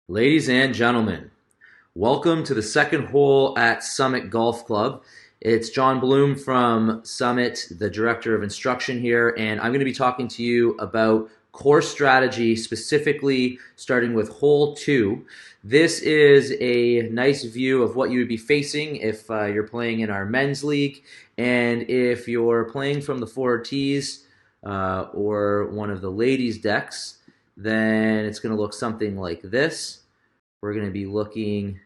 Ladies and gentlemen, welcome to the second hole at Summit Golf Club. It's John Bloom from Summit, the Director of Instruction here, and I'm going to be talking to you about course strategy, specifically starting with hole 2. This is a nice view of what you would be facing if you're playing in our men's league, and if you're playing from the forward tees or one of the ladies' decks, then it's going to look something like this. We're going to be looking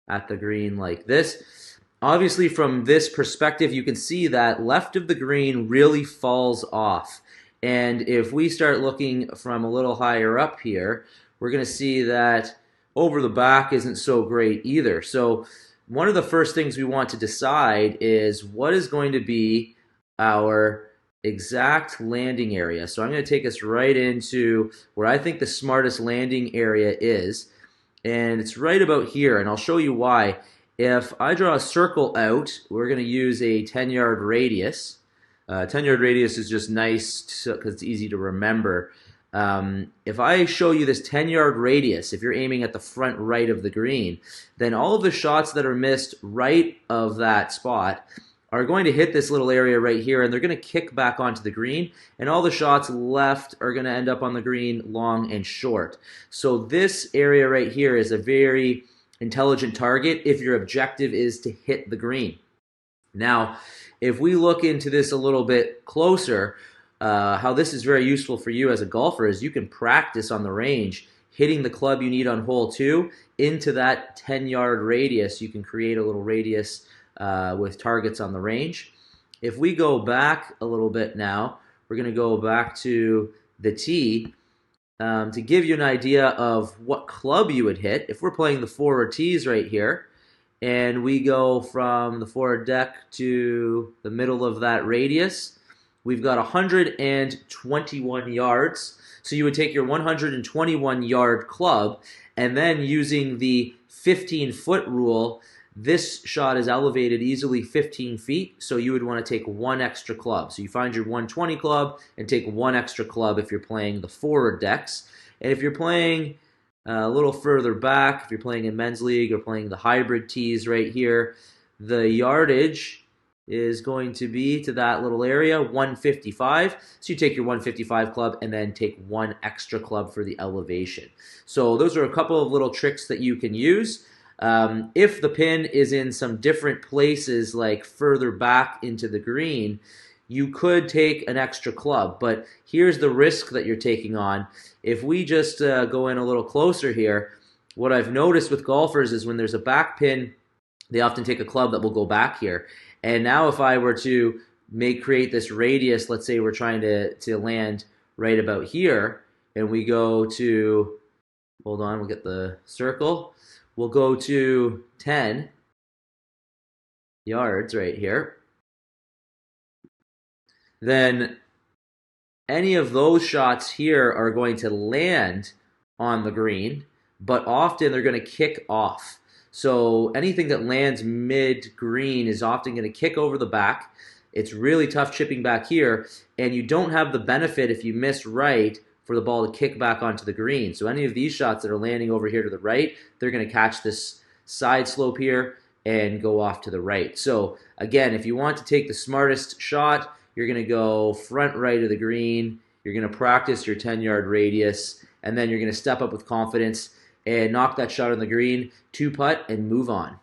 at the green like this. Obviously, from this perspective, you can see that left of the green really falls off. And if we start looking from a little higher up here, we're going to see that over the back isn't so great either. So one of the first things we want to decide is what is going to be our exact landing area. So I'm going to take us right into where I think the smartest landing area is. And it's right about here, and I'll show you why. If I draw a circle out, we're going to use a 10-yard radius. 10-yard radius is just nice because it's easy to remember. If I show you this 10-yard radius, if you're aiming at the front right of the green, then all of the shots that are missed right of that spot are going to hit this little area right here, and they're going to kick back onto the green, and all the shots left are going to end up on the green long and short. So this area right here is a very intelligent target if your objective is to hit the green. Now, if we look into this a little bit closer, how this is very useful for you as a golfer is you can practice on the range hitting the club you need on hole 2 into that 10-yard radius. You can create a little radius with targets on the range. If we go back a little bit now, we're going to go back to the tee to give you an idea of what club you would hit. If we're playing the forward tees right here, and we go from the forward deck to the middle of that radius, we've got 121 yards. So you would take your 121-yard club, and then using the 15-foot rule, this shot is elevated easily 15 feet, so you would want to take one extra club. So you find your 120 club and take one extra club if you're playing the forward decks. And if you're playing a little further back, if you're playing in men's league or playing the hybrid tees right here, the yardage is going to be to that little area, 155. So you take your 155 club and then take one extra club for the elevation. So those are a couple of little tricks that you can use. If the pin is in some different places, like further back into the green, you could take an extra club. But here's the risk that you're taking on. If we just go in a little closer here, what I've noticed with golfers is when there's a back pin, they often take a club that will go back here. And now if I were to create this radius, let's say we're trying to land right about here, and we go to, hold on, we'll get the circle. We'll go to 10 yards right here. Then any of those shots here are going to land on the green, but often they're going to kick off. So anything that lands mid-green is often going to kick over the back. It's really tough chipping back here, and you don't have the benefit if you miss right for the ball to kick back onto the green. So any of these shots that are landing over here to the right, they're going to catch this side slope here and go off to the right. So again, if you want to take the smartest shot, you're going to go front right of the green. You're going to practice your 10-yard radius, and then you're going to step up with confidence and knock that shot on the green, two putt, and move on.